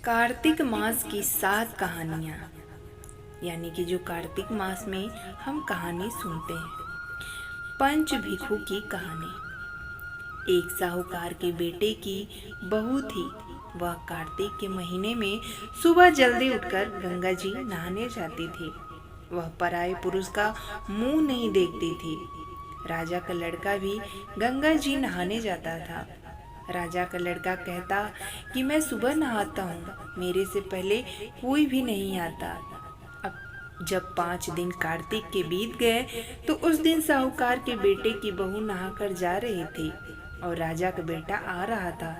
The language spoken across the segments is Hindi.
कार्तिक मास की 7 कहानियाँ, यानी कि जो कार्तिक मास में हम कहानी सुनते हैं। पंच भिखु की कहानी। एक साहूकार के बेटे की बहू थी। वह कार्तिक के महीने में सुबह जल्दी उठकर गंगा जी नहाने जाती थी। वह पराये पुरुष का मुंह नहीं देखती थी। राजा का लड़का भी गंगा जी नहाने जाता था। राजा का लड़का कहता कि मैं सुबह नहाता हूँ, मेरे से पहले कोई भी नहीं आता। अब जब 5 दिन कार्तिक के बीत गए तो उस दिन साहूकार के बेटे की बहू नहाकर जा रही थी और राजा का बेटा आ रहा था।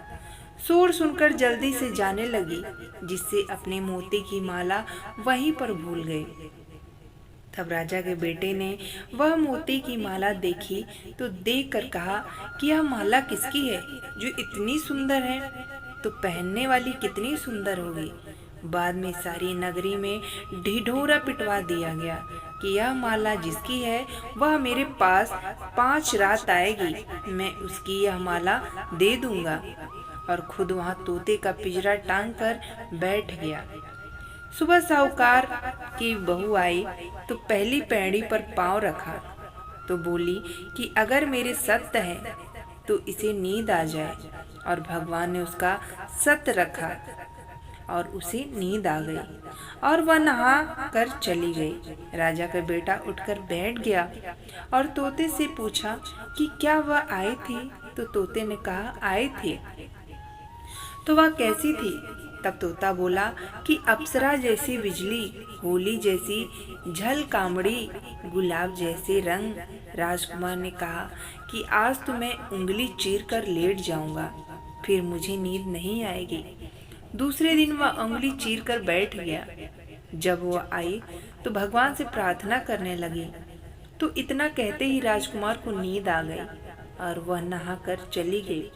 शोर सुनकर जल्दी से जाने लगी, जिससे अपने मोती की माला वहीं पर भूल गई। तब राजा के बेटे ने वह मोती की माला देखी तो देखकर कहा कि यह माला किसकी है जो इतनी सुंदर है, तो पहनने वाली कितनी सुंदर होगी। बाद में सारी नगरी में ढिढोरा पिटवा दिया गया कि यह माला जिसकी है वह मेरे पास 5 रात आएगी, मैं उसकी यह माला दे दूंगा। और खुद वहां तोते का पिंजरा टांग कर बैठ गया। सुबह साहूकार की बहू आई तो पहली पैड़ी पर पांव रखा तो बोली कि अगर मेरे सत्य है तो इसे नींद आ जाए। और भगवान ने उसका सत्य रखा और उसे नींद आ गई और वह नहा कर चली गई। राजा का बेटा उठकर बैठ गया और तोते से पूछा कि क्या वह आई थी, तो तोते ने कहा आई थी। तो वह कैसी थी? तब तोता बोला कि अप्सरा जैसी बिजली, होली जैसी झल कामड़ी, गुलाब जैसे रंग। राजकुमार ने कहा कि आज तो मैं उंगली चीर कर लेट जाऊंगा, फिर मुझे नींद नहीं आएगी। दूसरे दिन वह उंगली चीर कर बैठ गया। जब वह आई तो भगवान से प्रार्थना करने लगी, तो इतना कहते ही राजकुमार को नींद आ गई और वह नहाकर चली गई।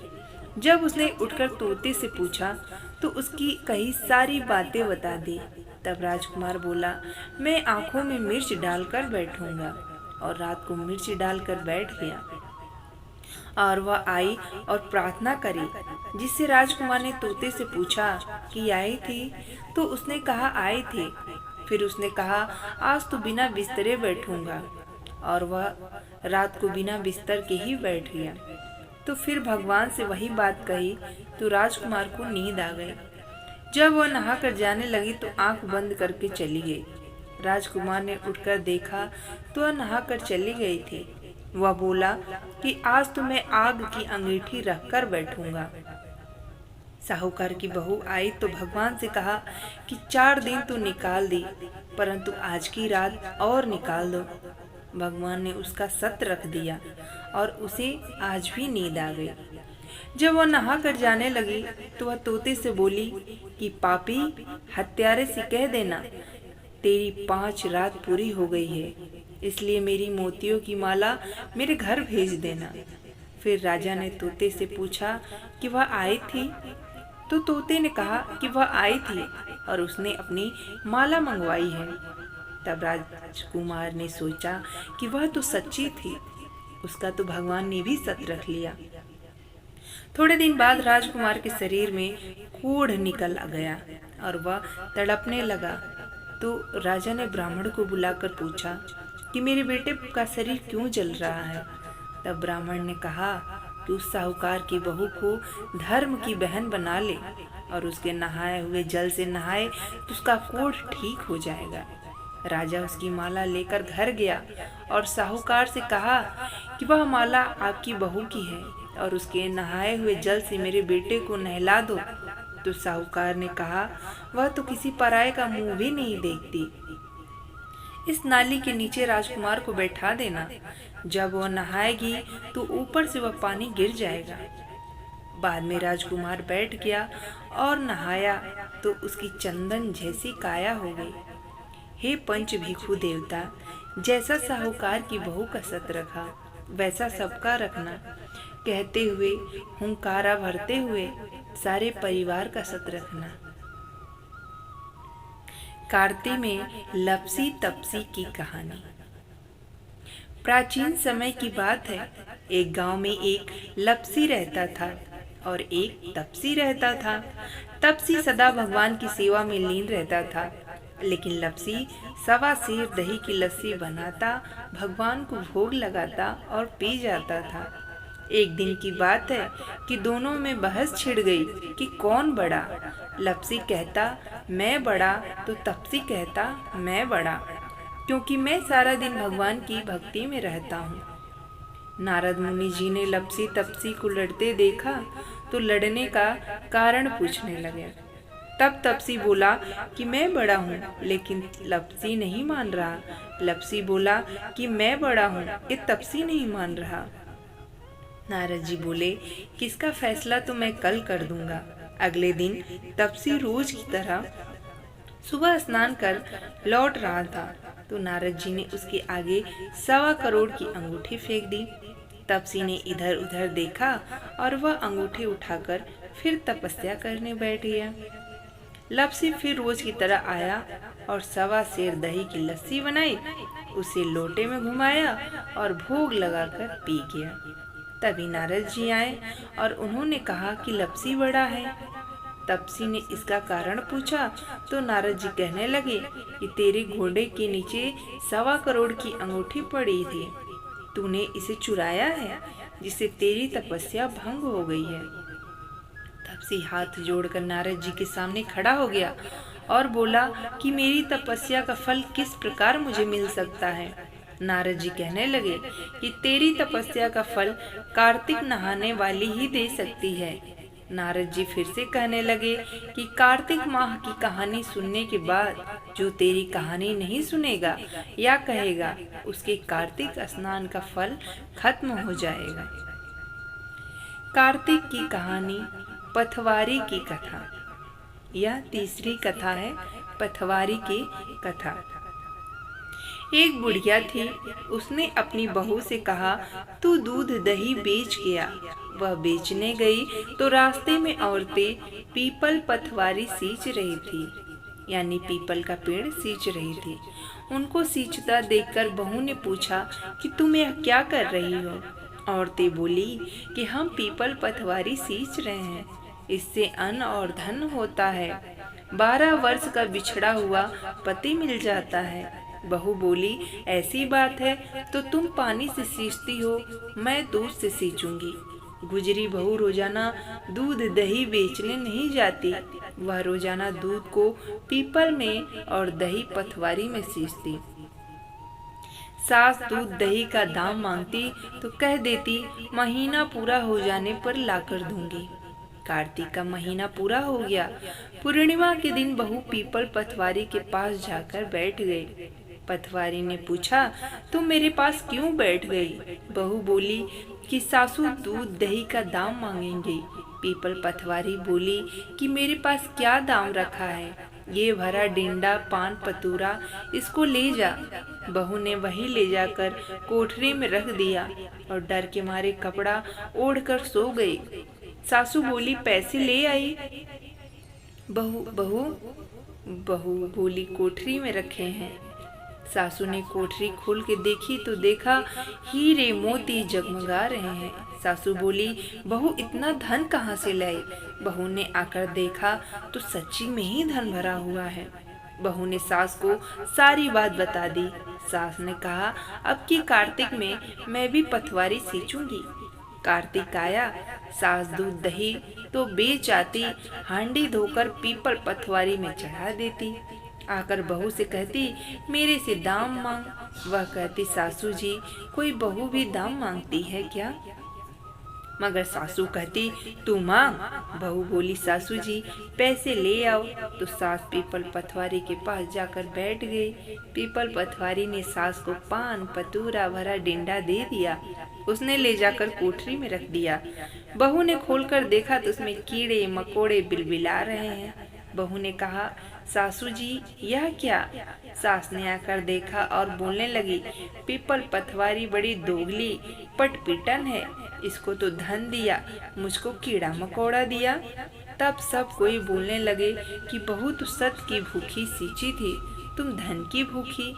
जब उसने उठकर तोते से पूछा तो उसकी कई सारी बातें बता दी। तब राजकुमार बोला, मैं आंखों में मिर्च डालकर बैठूंगा, और रात को मिर्च डालकर बैठ गया। और वह आई और प्रार्थना करी, जिससे राजकुमार ने तोते से पूछा कि आई थी, तो उसने कहा आई थी। फिर उसने कहा आज तो बिना बिस्तरे बैठूंगा, और वह रात को बिना बिस्तर के ही बैठ गया। तो फिर भगवान से वही बात कही तो राजकुमार को नींद आ गई। जब वह नहाकर जाने लगी तो आंख बंद करके चली गई। राजकुमार ने उठकर देखा तो वह नहाकर चली गई थी। वह बोला कि आज तो मैं आग की अंगीठी रखकर बैठूंगा। साहूकार की बहू आई तो भगवान से कहा कि 4 दिन तो निकाल दी, परंतु आज की रात और निकाल दो। भगवान ने उसका सत्य रख दिया और उसे आज भी नींद आ गई। जब वह नहा कर जाने लगी तो वह तोते से बोली कि पापी, हत्यारे से कह देना तेरी 5 रात पूरी हो गई है, इसलिए मेरी मोतियों की माला मेरे घर भेज देना। फिर राजा ने तोते से पूछा कि वह आई थी, तो तोते ने कहा कि वह आई थी और उसने अपनी माला मंगवाई है। तब राजकुमार ने सोचा कि वह तो सच्ची थी, उसका तो भगवान ने भी सत्य रख लिया। थोड़े दिन बाद राजकुमार के शरीर में कोढ़ निकल गया और वह तड़पने लगा। तो राजा ने ब्राह्मण को बुलाकर पूछा कि मेरे बेटे का शरीर क्यों जल रहा है। तब ब्राह्मण ने कहा कि उस साहूकार की बहू को धर्म की बहन बना ले और उसके नहाए हुए जल से नहाए तो उसका कोढ़ ठीक हो जाएगा। राजा उसकी माला लेकर घर गया और साहूकार से कहा कि वह माला आपकी बहू की है और उसके नहाए हुए जल से मेरे बेटे को नहला दो। तो साहूकार ने कहा वह तो किसी पराये का मुंह भी नहीं देखती, इस नाली के नीचे राजकुमार को बैठा देना, जब वह नहाएगी तो ऊपर से वह पानी गिर जाएगा। बाद में राजकुमार बैठ गया और नहाया तो उसकी चंदन जैसी काया हो गई। हे पंच भिखु देवता, जैसा साहूकार की बहू का सत रखा वैसा सबका रखना। कहते हुए हुंकारा भरते हुए सारे परिवार का सत रखना। कार्तिक में लपसी तपसी की कहानी। प्राचीन समय की बात है। एक गांव में एक लपसी रहता था और एक तपसी रहता था। तपसी सदा भगवान की सेवा में लीन रहता था, लेकिन लपसी सवा सेर दही की लस्सी बनाता, भगवान को भोग लगाता और पी जाता था। एक दिन की बात है कि दोनों में बहस छिड़ गई कि कौन बड़ा। लपसी कहता मैं बड़ा, तो तपसी कहता मैं बड़ा, क्योंकि मैं सारा दिन भगवान की भक्ति में रहता हूँ। नारद मुनि जी ने लपसी तपसी को लड़ते देखा तो लड़ने का कारण पूछने लगे। तब तपसी बोला कि मैं बड़ा हूँ, लेकिन लपसी नहीं मान रहा। लपसी बोला कि मैं बड़ा हूँ, ये तपसी नहीं मान रहा। नारद जी बोले कि इसका फैसला तो मैं कल कर दूंगा। अगले दिन तपसी रोज की तरह सुबह स्नान कर लौट रहा था तो नारद जी ने उसके आगे 1.25 करोड़ की अंगूठी फेंक दी। तपसी ने इधर उधर देखा और वह अंगूठी उठाकर फिर तपस्या करने बैठ गया। लपसी फिर रोज की तरह आया और 1.25 सेर दही की लस्सी बनाई, उसे लोटे में घुमाया और भोग लगाकर पी गया। तभी नारद जी आए और उन्होंने कहा कि लपसी बड़ा है। तपसी ने इसका कारण पूछा तो नारद जी कहने लगे कि तेरे घोड़े के नीचे 1.25 करोड़ की अंगूठी पड़ी थी, तूने इसे चुराया है, जिससे तेरी तपस्या भंग हो गई है। तपसी हाथ जोड़कर नारद जी के सामने खड़ा हो गया और बोला कि मेरी तपस्या का फल किस प्रकार मुझे मिल सकता है। नारद जी कहने लगे कि तेरी तपस्या का फल कार्तिक नहाने वाली ही दे सकती है। नारद जी फिर से कहने लगे कि कार्तिक माह की कहानी सुनने के बाद जो तेरी कहानी नहीं सुनेगा या कहेगा, उसके कार्तिक स्नान का फल खत्म हो जाएगा। कार्तिक की कहानी, पथवारी की कथा। यह तीसरी कथा है, पथवारी की कथा। एक बुढ़िया थी, उसने अपनी बहू से कहा तू दूध दही बेच गया। वह बेचने गई तो रास्ते में औरतें पीपल पथवारी सींच रही थी, यानी पीपल का पेड़ सींच रही थी। उनको सींचता देखकर बहू ने पूछा कि तुम यह क्या कर रही हो। औरतें बोली कि हम पीपल पथवारी सींच रहे हैं, इससे अन्न और धन होता है। 12 वर्ष का बिछड़ा हुआ पति मिल जाता है। बहू बोली ऐसी बात है तो तुम पानी से सींचती हो, मैं दूध से सींचूंगी। गुजरी बहू रोजाना दूध दही बेचने नहीं जाती, वह रोजाना दूध को पीपल में और दही पथवारी में सींचती। सास दूध दही का दाम मांगती तो कह देती महीना पूरा हो जाने पर लाकर दूंगी। कार्तिक का महीना पूरा हो गया। पूर्णिमा के दिन बहू पीपल पथवारी के पास जाकर बैठ गई। पथवारी ने पूछा तुम मेरे पास क्यों बैठ गई। बहू बोली कि सासू दूध दही का दाम मांगेंगे। पीपल पथवारी बोली कि मेरे पास क्या दाम रखा है, ये भरा डिंडा पान पतूरा, इसको ले जा। बहू ने वही ले जाकर कोठरी में रख दिया और डर के मारे कपड़ा ओढ़कर सो गई। सासू बोली पैसे ले आई। बहू बोली कोठरी में रखे हैं। सासू ने कोठरी खोल के देखी तो देखा हीरे मोती जगमगा रहे हैं। सासू बोली बहू इतना धन कहाँ से लाई। बहू ने आकर देखा तो सच्ची में ही धन भरा हुआ है। बहू ने सास को सारी बात बता दी। सास ने कहा अब की कार्तिक में मैं भी पथवारी सींचूंगी। कार्तिक आया, सास दूध दही तो बेच आती, हांडी धोकर पीपल पथवारी में चढ़ा देती। आकर बहू से कहती मेरे से दाम मांग। वह कहती सासू जी कोई बहू भी दाम मांगती है क्या। मगर सासू कहती तू मांग। बहू बोली सासू जी पैसे ले आओ। तो सास पीपल पथवारी के पास जाकर बैठ गई। पीपल पथवारी ने सास को पान पतूरा भरा डिंडा दे दिया। उसने ले जाकर कोठरी में रख दिया। बहू ने खोलकर देखा तो उसमें कीड़े मकोड़े बिलबिला रहे हैं। बहू ने कहा सासू जी यह क्या। सास ने आकर देखा और बोलने लगी पीपल पथवारी बड़ी दोगली पटपीटन है, इसको तो धन दिया, मुझको कीड़ा मकोड़ा दिया। तब सब कोई बोलने लगे कि बहू तो सत की भूखी सींची थी, तुम धन की भूखी।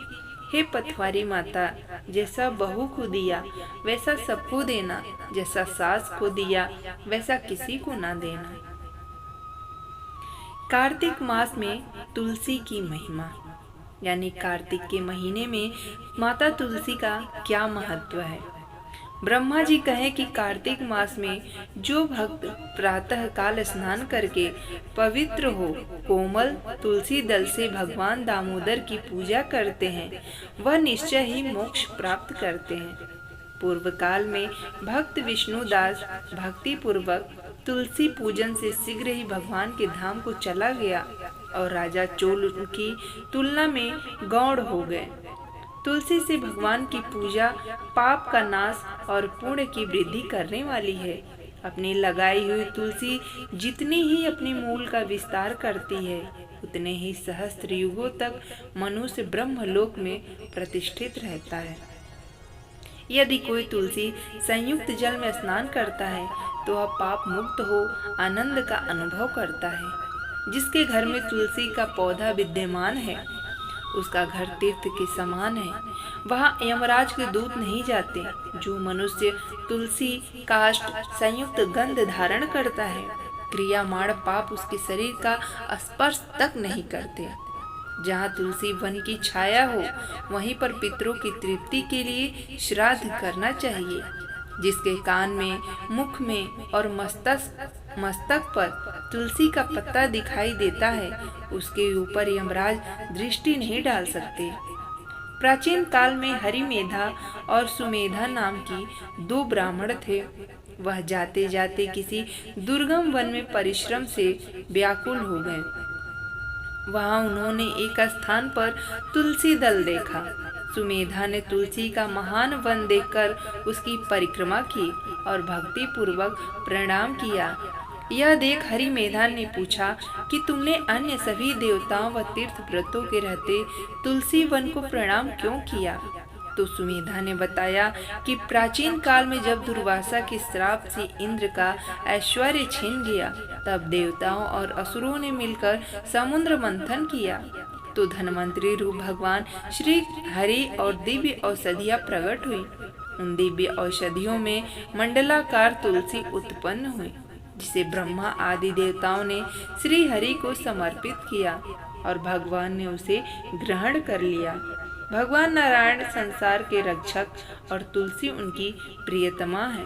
हे पथवारी माता, जैसा बहू को दिया वैसा सबको देना, जैसा सास को दिया वैसा किसी को ना देना। कार्तिक मास में तुलसी की महिमा, यानी कार्तिक के महीने में माता तुलसी का क्या महत्व है। ब्रह्मा जी कहें कि कार्तिक मास में जो भक्त प्रातः काल स्नान करके पवित्र हो कोमल तुलसी दल से भगवान दामोदर की पूजा करते हैं, वह निश्चय ही मोक्ष प्राप्त करते हैं। पूर्व काल में भक्त विष्णुदास भक्ति पूर्वक तुलसी पूजन से शीघ्र ही भगवान के धाम को चला गया और राजा चोल उनकी तुलना में गौड़ हो गए। तुलसी से भगवान की पूजा पाप का नाश और पुण्य की वृद्धि करने वाली है। अपनी लगाई हुई तुलसी जितनी ही अपने मूल का विस्तार करती है, उतने ही सहस्त्र युगों तक मनुष्य ब्रह्मलोक में प्रतिष्ठित रहता है। यदि कोई तुलसी संयुक्त जल में स्नान करता है तो वह पाप मुक्त हो आनंद का अनुभव करता है। जिसके घर में तुलसी का पौधा विद्यमान है उसका घर तीर्थ के समान है, वहाँ यमराज के दूत नहीं जाते। जो मनुष्य तुलसी काष्ठ संयुक्त गंध धारण करता है, क्रियामाण पाप उसके शरीर का स्पर्श तक नहीं करते। जहाँ तुलसी वन की छाया हो वहीं पर पितरों की तृप्ति के लिए श्राद्ध करना चाहिए। जिसके कान में, मुख में और मस्तक पर तुलसी का पत्ता दिखाई देता है, उसके ऊपर यमराज दृष्टि नहीं डाल सकते। प्राचीन काल में हरिमेधा और सुमेधा नाम की दो ब्राह्मण थे। वह जाते जाते किसी दुर्गम वन में परिश्रम से व्याकुल हो गए। वहां उन्होंने एक स्थान पर तुलसी दल देखा। सुमेधा ने तुलसी का महान वन देखकर उसकी परिक्रमा की और भक्ति पूर्वक प्रणाम किया। यह देख हरिमेधा ने पूछा कि तुमने अन्य सभी देवताओं व तीर्थ व्रतों के रहते तुलसी वन को प्रणाम क्यों किया? तो सुमेधा ने बताया कि प्राचीन काल में जब दुर्वासा के श्राप से इंद्र का ऐश्वर्य छिन गया, तब देवताओं और असुरों ने मिलकर समुद्र मंथन किया तो धनवंतरी रूप भगवान श्री हरि और दिव्य औषधियाँ प्रकट हुई। उन दिव्य औषधियों में मंडलाकार तुलसी उत्पन्न हुई, जिसे ब्रह्मा आदि देवताओं ने श्री हरि को समर्पित किया और भगवान ने उसे ग्रहण कर लिया। भगवान नारायण संसार के रक्षक और तुलसी उनकी प्रियतमा है,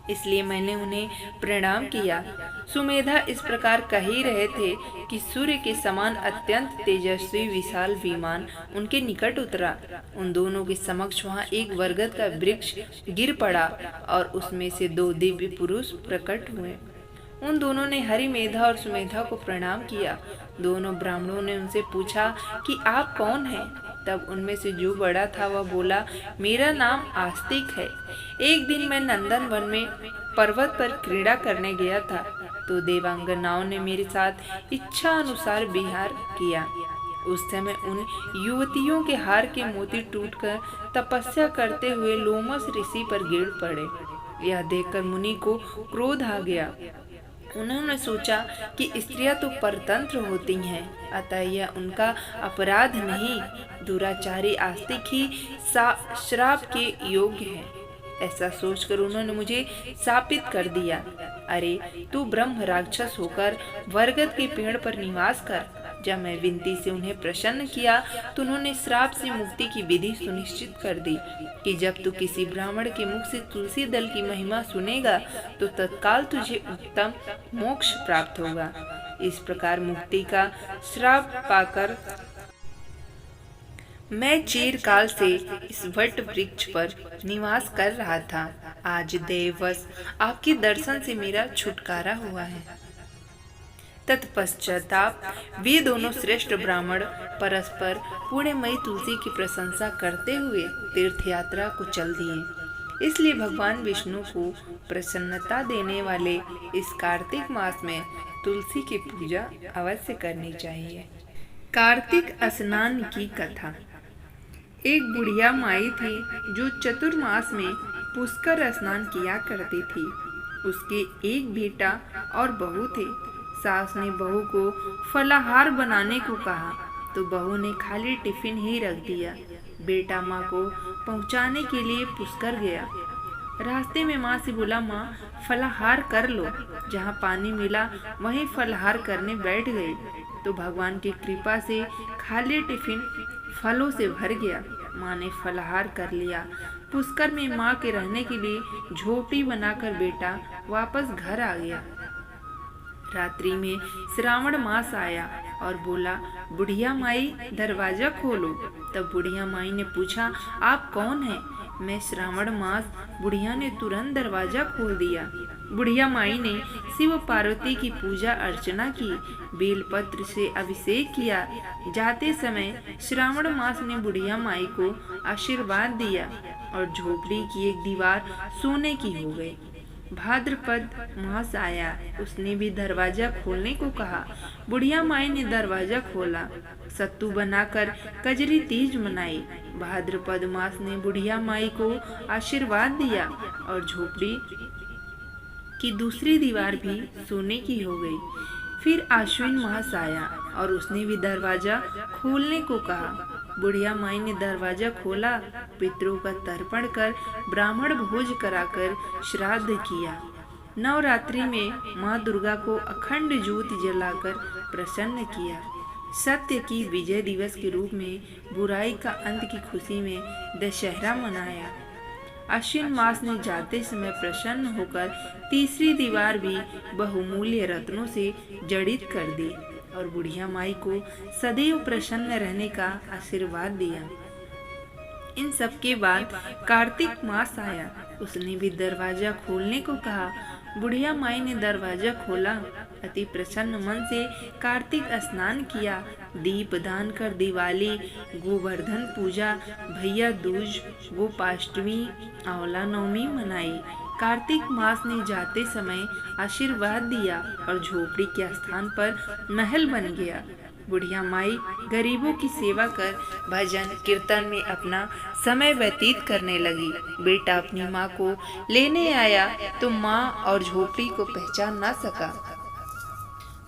इसलिए मैंने उन्हें प्रणाम किया। सुमेधा इस प्रकार कह ही रहे थे कि सूर्य के समान अत्यंत तेजस्वी विशाल विमान उनके निकट उतरा। उन दोनों के समक्ष वहां एक बरगद का वृक्ष गिर पड़ा और उसमें से दो दिव्य पुरुष प्रकट हुए। उन दोनों ने हरिमेधा और सुमेधा को प्रणाम किया। दोनों ब्राह्मणों ने उनसे पूछा कि आप कौन हैं? तब उनमें से जो बड़ा था वह बोला, मेरा नाम आस्तिक है। एक दिन मैं नंदन वन में पर्वत पर क्रीड़ा करने गया था तो देवांगनाओं ने मेरे साथ इच्छा अनुसार विहार किया। उस समय उन युवतियों के हार के मोती टूटकर तपस्या करते हुए लोमस ऋषि पर गिर पड़े। यह देखकर मुनि को क्रोध आ गया। उन्होंने सोचा कि स्त्रियां तो परतंत्र होती हैं, अतः यह उनका अपराध नहीं, दुराचारी आस्तिक ही श्राप के योग्य है। ऐसा सोचकर उन्होंने मुझे शापित कर दिया। अरे तू ब्रह्म राक्षस होकर बरगद के पेड़ पर निवास कर। जब मैं विनती से उन्हें प्रसन्न किया तो उन्होंने श्राप से मुक्ति की विधि सुनिश्चित कर दी कि जब तू किसी ब्राह्मण के मुख से तुलसी दल की महिमा सुनेगा तो तत्काल तुझे उत्तम मोक्ष प्राप्त होगा। इस प्रकार मुक्ति का श्राप पाकर मैं चिरकाल से इस वट वृक्ष पर निवास कर रहा था। आज देववश आपके दर्शन से मेरा छुटकारा हुआ है। तत्पश्चात वे दोनों श्रेष्ठ ब्राह्मण परस्पर पुण्यमयी तुलसी की प्रशंसा करते हुए तीर्थ यात्रा को चल दिए। इसलिए भगवान विष्णु को प्रसन्नता देने वाले इस कार्तिक मास में तुलसी की पूजा अवश्य करनी चाहिए। कार्तिक स्नान की कथा। एक बुढ़िया माई थी जो चतुर्मास में पुष्कर स्नान किया करती थी। उसके एक बेटा और बहू थे। सास ने बहू को फलाहार बनाने को कहा तो बहू ने खाली टिफिन ही रख दिया। बेटा माँ को पहुँचाने के लिए पुष्कर गया। रास्ते में माँ से बोला, माँ फलाहार कर लो। जहाँ पानी मिला वहीं फलाहार करने बैठ गई तो भगवान की कृपा से खाली टिफिन फलों से भर गया। माँ ने फलाहार कर लिया। पुष्कर में माँ के रहने के लिए झोपड़ी बनाकर बेटा वापस घर आ गया। रात्रि में श्रावण मास आया और बोला, बुढ़िया माई दरवाजा खोलो। तब बुढ़िया माई ने पूछा, आप कौन हैं? मैं श्रावण मास। बुढ़िया ने तुरंत दरवाजा खोल दिया। बुढ़िया माई ने शिव पार्वती की पूजा अर्चना की, बेलपत्र से अभिषेक किया। जाते समय श्रावण मास ने बुढ़िया माई को आशीर्वाद दिया और झोपड़ी की एक दीवार सोने की हो गई। भाद्रपद मास आया, उसने भी दरवाजा खोलने को कहा। बुढ़िया माई ने दरवाजा खोला, सत्तू बनाकर कजरी तीज मनाई। भाद्रपद मास ने बुढ़िया माई को आशीर्वाद दिया और झोपड़ी की दूसरी दीवार भी सोने की हो गई। फिर आश्विन मास आया और उसने भी दरवाजा खोलने को कहा। बुढ़िया माई ने दरवाजा खोला, पितरों का तर्पण कर ब्राह्मण भोज कराकर श्राद्ध किया। नवरात्रि में माँ दुर्गा को अखंड ज्योति जलाकर प्रसन्न किया। सत्य की विजय दिवस के रूप में बुराई का अंत की खुशी में दशहरा मनाया। आश्विन मास ने जाते समय प्रसन्न होकर तीसरी दीवार भी बहुमूल्य रत्नों से जड़ित कर दी और बुढ़िया माई को सदैव प्रसन्न रहने का आशीर्वाद दिया। इन सब के बाद कार्तिक मास आया, उसने भी दरवाजा खोलने को कहा। बुढ़िया माई ने दरवाजा खोला, अति प्रसन्न मन से कार्तिक स्नान किया, दीप दान कर दिवाली, गोवर्धन पूजा, भैया दूज, गोपाष्टमी, आंवला नवमी मनाई। कार्तिक मास ने जाते समय आशीर्वाद दिया और झोपड़ी के स्थान पर महल बन गया। बुढ़िया माई गरीबों की सेवा कर भजन कीर्तन में अपना समय व्यतीत करने लगी। बेटा अपनी माँ को लेने आया तो माँ और झोपड़ी को पहचान ना सका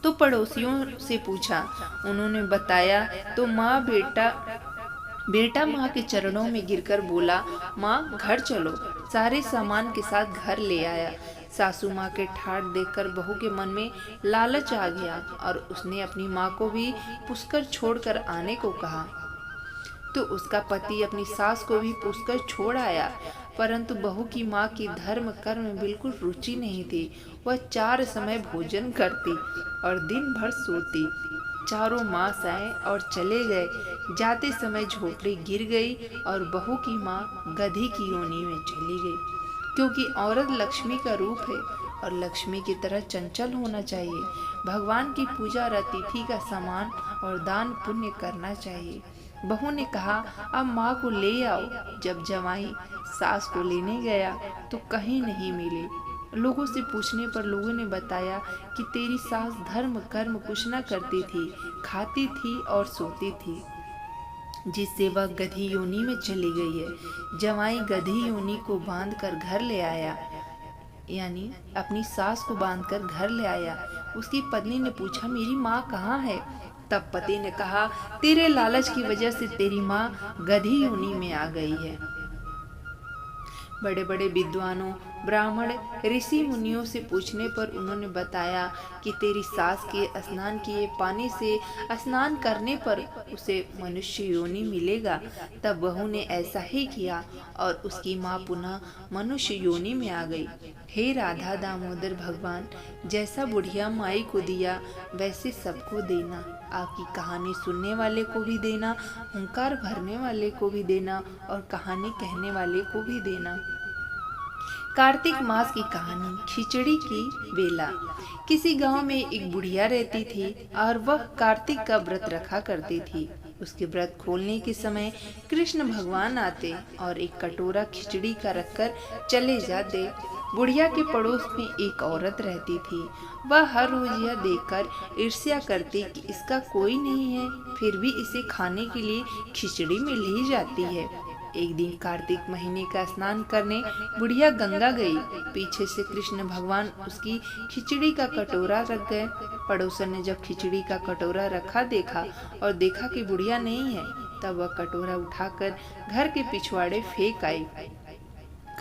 तो पड़ोसियों से पूछा। उन्होंने बताया तो बेटा माँ के चरणों में गिरकर बोला, माँ घर चलो। सारे सामान के साथ घर ले आया। सासू माँ के ठाठ देखकर बहू के मन में लालच आ गया और उसने अपनी माँ को भी पुष्कर छोड़कर आने को कहा। तो उसका पति अपनी सास को भी पुष्कर छोड़ आया, परंतु बहू की माँ की धर्म कर्म में बिल्कुल रुचि नहीं थी। वह 4 समय भोजन करती और दिन भर सोती। चारों मास आए और चले गए। जाते समय झोपड़ी गिर गई और बहू की माँ गधी की योनि में चली गई, क्योंकि औरत लक्ष्मी का रूप है और लक्ष्मी की तरह चंचल होना चाहिए। भगवान की पूजा और अतिथि का सम्मान और दान पुण्य करना चाहिए। बहू ने कहा, अब माँ को ले आओ। जब जमाई सास को लेने गया तो कहीं नहीं मिले। लोगों से पूछने पर लोगों ने बताया कि तेरी सास धर्म कर्म कुछ न करती थी, खाती थी और सोती थी, जिससे वह गधी योनि में चली गई है। जमाई गधी योनि को बांधकर घर ले आया, यानी अपनी सास को बांधकर घर ले आया। उसकी पत्नी ने पूछा, मेरी माँ कहाँ है? तब पति ने कहा, तेरे लालच की वजह से तेरी माँ गधी योनि में आ गई है। बड़े बड़े विद्वानों, ब्राह्मण, ऋषि मुनियों से पूछने पर उन्होंने बताया कि तेरी सास के स्नान किए पानी से स्नान करने पर उसे मनुष्य योनि मिलेगा। तब बहू ने ऐसा ही किया और उसकी माँ पुनः मनुष्य योनि में आ गई। हे राधा दामोदर भगवान, जैसा बुढ़िया माई को दिया वैसे सबको देना। आपकी कहानी सुनने वाले को भी देना, हुंकार भरने वाले को भी देना और कहानी कहने वाले को भी देना। कार्तिक मास की कहानी। खिचड़ी की बेला। किसी गांव में एक बुढ़िया रहती थी और वह कार्तिक का व्रत रखा करती थी। उसके व्रत खोलने के समय कृष्ण भगवान आते और एक कटोरा खिचड़ी का रखकर चले जाते। बुढ़िया के पड़ोस में एक औरत रहती थी। वह हर रोज यह देखकर ईर्ष्या करती कि इसका कोई नहीं है, फिर भी इसे खाने के लिए खिचड़ी मिल ही जाती है। एक दिन कार्तिक महीने का स्नान करने बुढ़िया गंगा गई। पीछे से कृष्ण भगवान उसकी खिचड़ी का कटोरा रख गए। पड़ोसन ने जब खिचड़ी का कटोरा रखा देखा और देखा कि बुढ़िया नहीं है, तब वह कटोरा उठाकर घर के पिछवाड़े फेंक आई।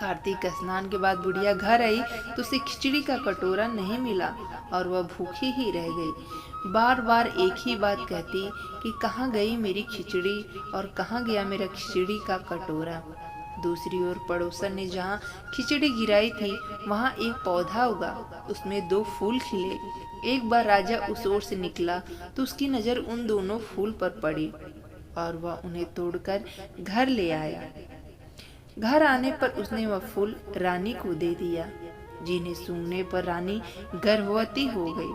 कार्तिक स्नान के बाद बुढ़िया घर आई तो उसे खिचड़ी का कटोरा नहीं मिला और वह भूखी ही रह गई। बार बार एक ही बात कहती कि कहाँ गई मेरी खिचड़ी और कहाँ गया मेरा खिचड़ी का कटोरा। दूसरी ओर पड़ोसन ने जहाँ खिचड़ी गिराई थी वहाँ एक पौधा उगा, उसमें 2 फूल खिले। एक बार राजा उस ओर से निकला तो उसकी नज़र उन दोनों फूल पर पड़ी और वह उन्हें तोड़कर घर ले आया। घर आने पर उसने वह फूल रानी को दे दिया, जिन्हें सूंघने पर रानी गर्भवती हो गई।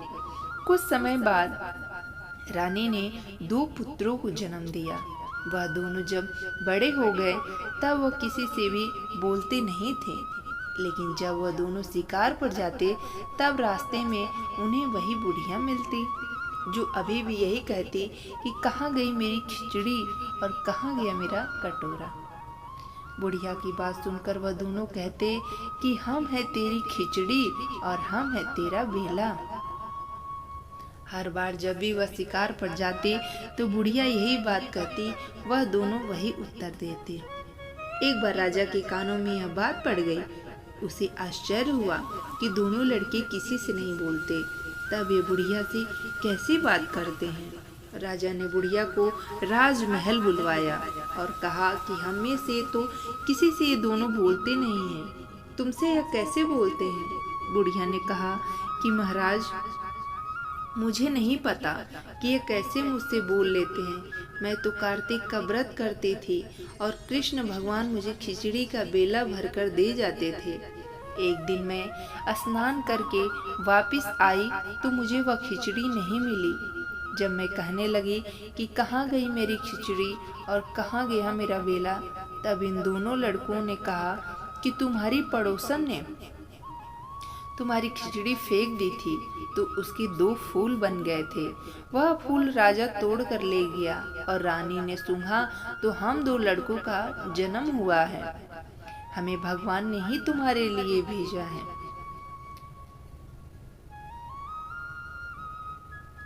कुछ समय बाद रानी ने 2 पुत्रों को जन्म दिया। वह दोनों जब बड़े हो गए तब वह किसी से भी बोलते नहीं थे, लेकिन जब वह दोनों शिकार पर जाते तब रास्ते में उन्हें वही बुढ़िया मिलती, जो अभी भी यही कहती कि कहाँ गई मेरी खिचड़ी और कहाँ गया मेरा कटोरा। बुढ़िया की बात सुनकर वह दोनों कहते कि हम है तेरी खिचड़ी और हम है तेरा बेला। हर बार जब भी वह शिकार पर जाती तो बुढ़िया यही बात कहती, वह दोनों वही उत्तर देते। एक बार राजा के कानों में यह बात पड़ गई। उसे आश्चर्य हुआ कि दोनों लड़के किसी से नहीं बोलते, तब ये बुढ़िया से कैसी बात करते हैं। राजा ने बुढ़िया को राजमहल बुलवाया और कहा कि हम में से तो किसी से ये दोनों बोलते नहीं हैं, तुमसे यह कैसे बोलते हैं। बुढ़िया ने कहा कि महाराज, मुझे नहीं पता कि ये कैसे मुझसे बोल लेते हैं। मैं तो कार्तिक का व्रत करती थी और कृष्ण भगवान मुझे खिचड़ी का बेला भरकर दे जाते थे। एक दिन मैं स्नान करके वापस आई तो मुझे वह खिचड़ी नहीं मिली। जब मैं कहने लगी कि कहाँ गई मेरी खिचड़ी और कहाँ गया मेरा बेला, तब इन दोनों लड़कों ने कहा कि तुम्हारी पड़ोसन ने तुम्हारी खिचड़ी फेंक दी थी तो उसके 2 फूल बन गए थे। वह फूल राजा तोड़ कर ले गया और रानी ने सूंघा तो हम 2 लड़कों का जन्म हुआ है। हमें भगवान ने ही तुम्हारे लिए भेजा है।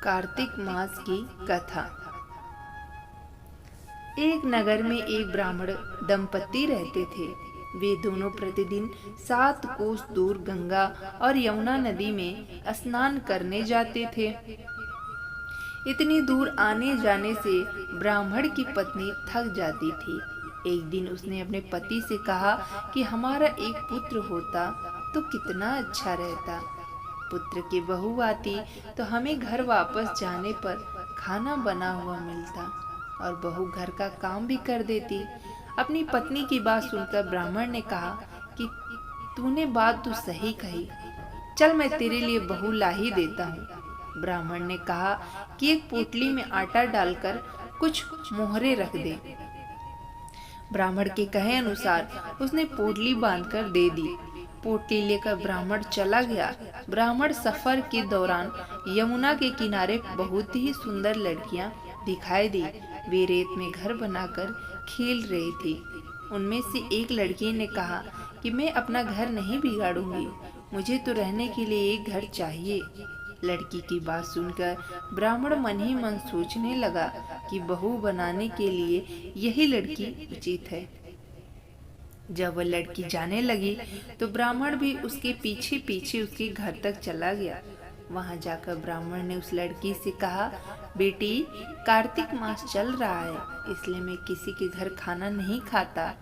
कार्तिक मास की कथा। एक नगर में एक ब्राह्मण दंपति रहते थे। वे दोनों प्रतिदिन 7 कोस दूर गंगा और यमुना नदी में स्नान करने जाते थे। इतनी दूर आने जाने से ब्राह्मण की पत्नी थक जाती थी। एक दिन उसने अपने पति से कहा कि हमारा एक पुत्र होता तो कितना अच्छा रहता। पुत्र की बहू आती तो हमें घर वापस जाने पर खाना बना हुआ मिलता और बहू घर का काम भी कर देती। अपनी पत्नी की बात सुनकर ब्राह्मण ने कहा कि तूने बात तो सही कही, चल मैं तेरे लिए बहू ला ही देता हूँ। ब्राह्मण ने कहा कि एक पोटली में आटा डालकर कुछ मोहरे रख दे। ब्राह्मण के कहे अनुसार उसने पोटली बांधकर दे दी। पोटली लेकर ब्राह्मण चला गया। ब्राह्मण सफर के दौरान यमुना के किनारे बहुत ही सुंदर लड़कियां दिखाई दी। वे रेत में घर बनाकर खेल रही थी। उनमें से एक लड़की ने कहा कि मैं अपना घर नहीं बिगाड़ूंगी, मुझे तो रहने के लिए एक घर चाहिए। लड़की की बात सुनकर ब्राह्मण मन ही मन सोचने लगा कि बहू बनाने के लिए यही लड़की उचित है। जब वह लड़की जाने लगी तो ब्राह्मण भी उसके पीछे पीछे उसके घर तक चला गया। वहां जाकर ब्राह्मण ने उस लड़की से कहा, बेटी, कार्तिक मास चल रहा है, इसलिए मैं किसी के घर खाना नहीं खाता।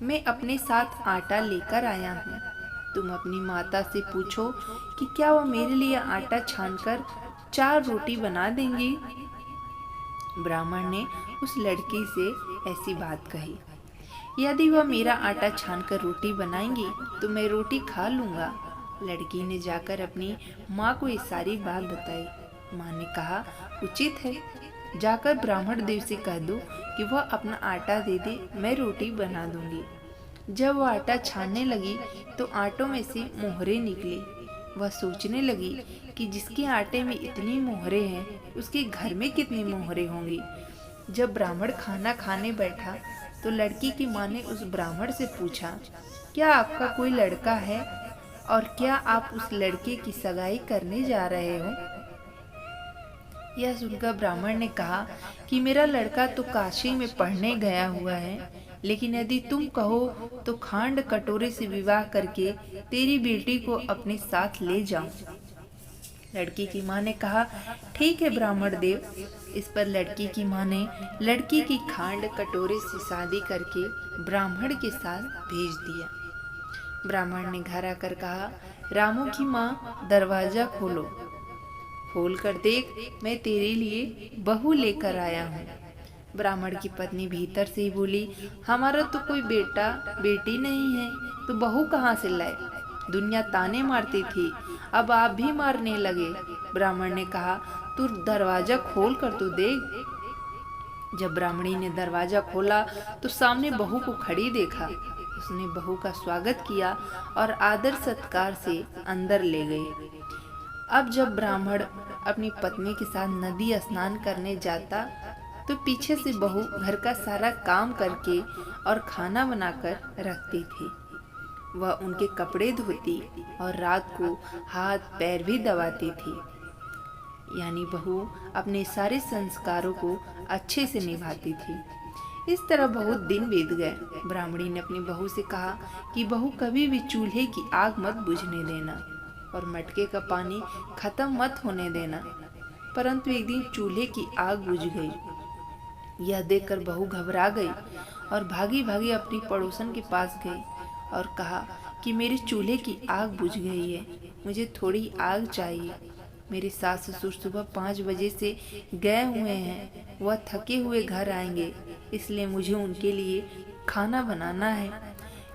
मैं अपने साथ आटा लेकर आया हूँ। तुम अपनी माता से पूछो कि क्या वह मेरे लिए आटा छानकर 4 रोटी बना देंगी। ब्राह्मण ने उस लड़की से ऐसी बात कही। यदि वह मेरा आटा छानकर रोटी बनाएंगी तो मैं रोटी खा लूँगा। लड़की ने जाकर अपनी माँ को ये सारी बात बताई। माँ ने कहा, उचित है, जाकर ब्राह्मण देव से कह दो कि वह अपना आटा दे दे, मैं रोटी बना दूंगी। जब वह आटा छानने लगी तो आटों में से मोहरे निकले। वह सोचने लगी कि जिसके आटे में इतनी मोहरे हैं उसके घर में कितनी मोहरे होंगी। जब ब्राह्मण खाना खाने बैठा तो लड़की की माँ ने उस ब्राह्मण से पूछा, क्या आपका कोई लड़का है और क्या आप उस लड़के की सगाई करने जा रहे हो। यह सुनकर ब्राह्मण ने कहा कि मेरा लड़का तो काशी में पढ़ने गया हुआ है, लेकिन यदि तुम कहो तो खांड कटोरे से विवाह करके तेरी बेटी को अपने साथ ले जाऊं। लड़की की माँ ने कहा, ठीक है ब्राह्मण देव। इस पर लड़की की माँ ने लड़की की खांड कटोरे से शादी करके ब्राह्मण के साथ भेज दिया। ब्राह्मण ने घर आकर कहा, रामू की माँ दरवाजा खोलो, खोल कर देख, मैं तेरे लिए बहू लेकर आया हूँ। ब्राह्मण की पत्नी भीतर से ही बोली, हमारा तो कोई बेटा बेटी नहीं है, तो बहू कहाँ से लाए? दुनिया ताने मारती थी, अब आप भी मारने लगे। ब्राह्मण ने कहा, तू दरवाजा खोल कर तो देख। जब ब्राह्मणी ने दरवाजा खोला तो सामने बहू को खड़ी देखा। उसने बहू का स्वागत किया और आदर सत्कार से अंदर ले गई। अब जब ब्राह्मण अपनी पत्नी के साथ नदी स्नान करने जाता तो पीछे से बहू घर का सारा काम करके और खाना बनाकर रखती थी। वह उनके कपड़े धोती और रात को हाथ पैर भी दबाती थी। यानी बहू अपने सारे संस्कारों को अच्छे से निभाती थी। इस तरह बहुत दिन बीत गए। ब्राह्मणी ने अपनी बहू से कहा कि बहू कभी भी चूल्हे की आग मत बुझने देना और मटके का पानी खत्म मत होने देना। परंतु एक दिन चूल्हे की आग बुझ गई। यह देखकर बहू घबरा गई और भागी भागी अपनी पड़ोसन के पास गई और कहा कि मेरे चूल्हे की आग बुझ गई है, मुझे थोड़ी आग चाहिए। मेरे सास ससुर सुबह 5 बजे से गए हुए हैं, वह थके हुए घर आएंगे, इसलिए मुझे उनके लिए खाना बनाना है।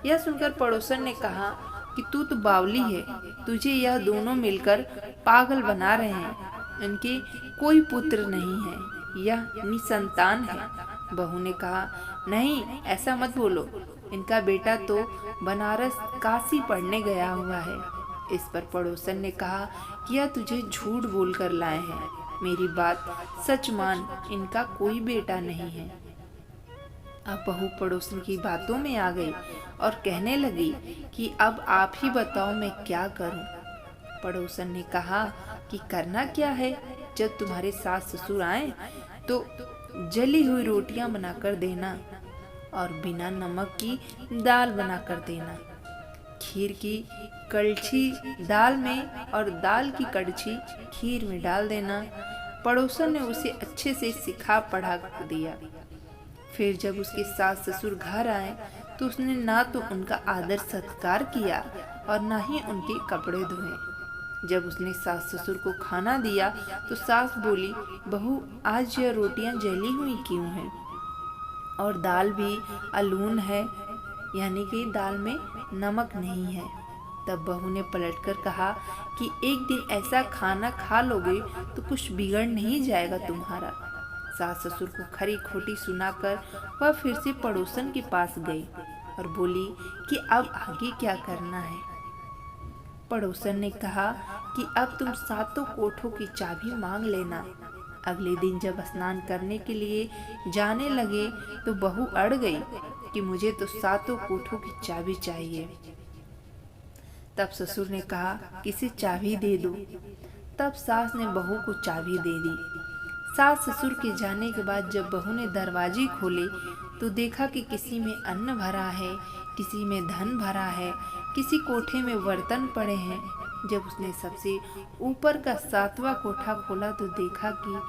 यह सुनकर पड़ोसन ने कहा कि तू तो बावली है, तुझे यह दोनों मिलकर पागल बना रहे हैं। इनके कोई पुत्र नहीं है, यह निसंतान है। बहू ने कहा, नहीं ऐसा मत बोलो, इनका बेटा तो बनारस काशी पढ़ने गया हुआ है। इस पर पड़ोसन ने कहा कि यह तुझे झूठ बोल कर लाए हैं, मेरी बात सच मान, इनका कोई बेटा नहीं है। अब बहू पड़ोसन की बातों में आ गई और कहने लगी कि अब आप ही बताओ मैं क्या करूं। पड़ोसन ने कहा कि करना क्या है, जब तुम्हारे सास ससुर आए तो जली हुई रोटियां बनाकर देना और बिना नमक की दाल बनाकर देना। खीर की कड़छी दाल में और दाल की कड़छी खीर में डाल देना। पड़ोसन ने उसे अच्छे से सिखा पढ़ा दिया। फिर जब उसके सास ससुर घर आए तो उसने ना तो उनका आदर सत्कार किया और ना ही उनके कपड़े धोए। जब उसने सास ससुर को खाना दिया तो सास बोली, बहू आज यह रोटियां जली हुई क्यों हैं और दाल भी अलून है, यानी कि दाल में नमक नहीं है। तब बहू ने पलटकर कहा कि एक दिन ऐसा खाना खा लोगे तो कुछ बिगड़ नहीं जाएगा तुम्हारा। सास ससुर को खरी खोटी सुनाकर वह फिर से पड़ोसन के पास गई और बोली कि अब आगे क्या करना है। पड़ोसन ने कहा कि अब तुम 7 कोठों की चाबी मांग लेना। अगले दिन जब स्नान करने के लिए जाने लगे तो बहू अड़ गई कि मुझे तो 7 कोठों की चाबी चाहिए। तब ससुर ने कहा किसी चाबी दे दो। तब सास ने बहू को चाबी दे दी। सास ससुर के जाने के बाद जब बहू ने दरवाजे खोले तो देखा कि किसी में अन्न भरा है, किसी में धन भरा है, किसी कोठे में बर्तन पड़े हैं। जब उसने सबसे ऊपर का 7वां कोठा खोला तो देखा कि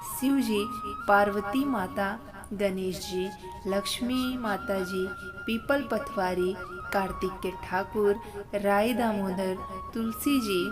शिव जी, पार्वती माता, गणेश जी, लक्ष्मी माता जी, पीपल पथवारी, कार्तिक के ठाकुर, राय दामोदर, तुलसी जी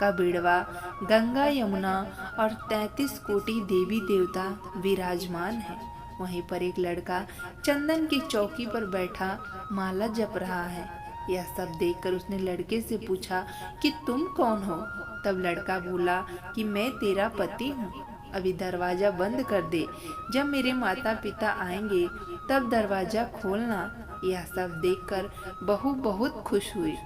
का बिड़वा, गंगा यमुना और 33 कोटि देवी देवता विराजमान है। वहीं पर एक लड़का चंदन की चौकी पर बैठा माला जप रहा है। यह सब देखकर उसने लड़के से पूछा कि तुम कौन हो? तब लड़का बोला कि मैं तेरा पति हूँ। अभी दरवाजा बंद कर दे, जब मेरे माता पिता आएंगे तब दरवाजा खोलना। यह सब देखकर बहू बहुत खुश हुई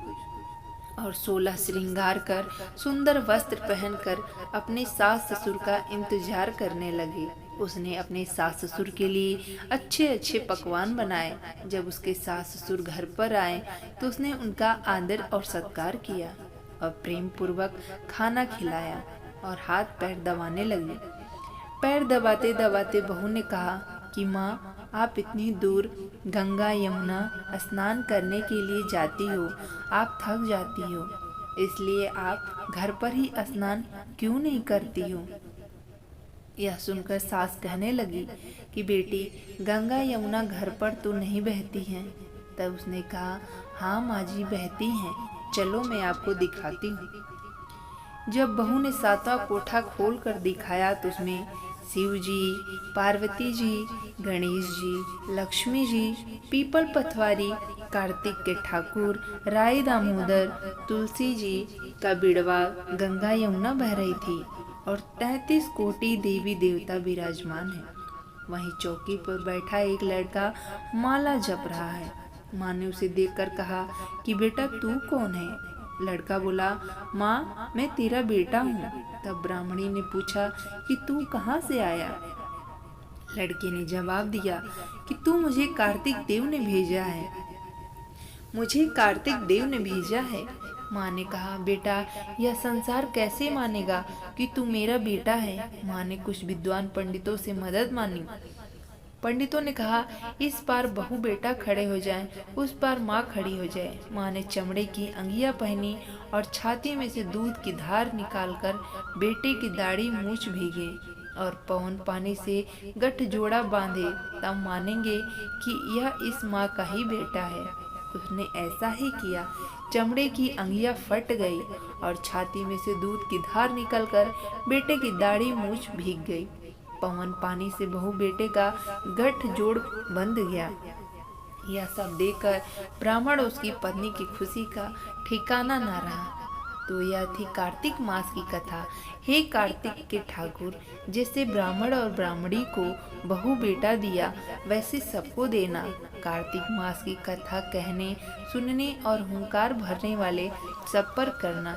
और 16 श्रृंगार कर सुंदर वस्त्र पहनकर अपने सास ससुर का इंतजार करने लगी। उसने अपने सास ससुर के लिए अच्छे अच्छे पकवान बनाए। जब उसके सास ससुर घर पर आए तो उसने उनका आदर और सत्कार किया और प्रेम पूर्वक खाना खिलाया और हाथ पैर दबाने लगी। पैर दबाते दबाते बहू ने कहा, कि माँ, आप इतनी दूर गंगा यमुना स्नान करने के लिए जाती हो, आप थक जाती हो, इसलिए आप घर पर ही स्नान क्यों नहीं करती हो। यह सुनकर सास कहने लगी कि बेटी, गंगा यमुना घर पर तो नहीं बहती हैं। तब उसने कहा, हाँ माँ जी, बहती हैं, चलो मैं आपको दिखाती हूँ। जब बहू ने सातवां कोठा खोल कर दिखाया तो उसमें शिव जी, पार्वती जी, गणेश जी, लक्ष्मी जी, पीपल पथवारी, कार्तिक के ठाकुर, राय दामोदर, तुलसी जी का बिड़वा गंगा यमुना बह रही थी और 33 कोटि देवी देवता विराजमान है। वहीं चौकी पर बैठा एक लड़का माला जप रहा है। माँ ने उसे देखकर कहा कि बेटा, तू कौन है। लड़का बोला, माँ, मैं तेरा बेटा हूँ। तब ब्राह्मणी ने पूछा कि तू कहाँ से आया। लड़के ने जवाब दिया कि तू मुझे कार्तिक देव ने भेजा है। मुझे कार्तिक देव ने भेजा है। माँ ने कहा, बेटा, यह संसार कैसे मानेगा कि तू मेरा बेटा है। माँ ने कुछ विद्वान पंडितों से मदद मांगी। पंडितों ने कहा, इस पार बहू बेटा खड़े हो जाएं, उस पार माँ खड़ी हो जाए। माँ ने चमड़े की अंगिया पहनी और छाती में से दूध की धार निकालकर बेटे की दाढ़ी मूछ भीगे और पवन पानी से गठजोड़ा बांधे, तब मानेंगे कि यह इस माँ का ही बेटा है। उसने ऐसा ही किया। चमड़े की अंगिया फट गई और छाती में से दूध की धार निकलकर बेटे की दाढ़ी मूछ भीग गई। पवन पानी से बहू बेटे का गठजोड़ बंध गया। यह सब देखकर ब्राह्मण उसकी पत्नी की खुशी का ठिकाना न रहा। तो यह थी कार्तिक मास की कथा। हे कार्तिक के ठाकुर, जैसे ब्राह्मण और ब्राह्मणी को बहू बेटा दिया, वैसे सबको देना। कार्तिक मास की कथा कहने, सुनने और हुंकार भरने वाले सब पर करना।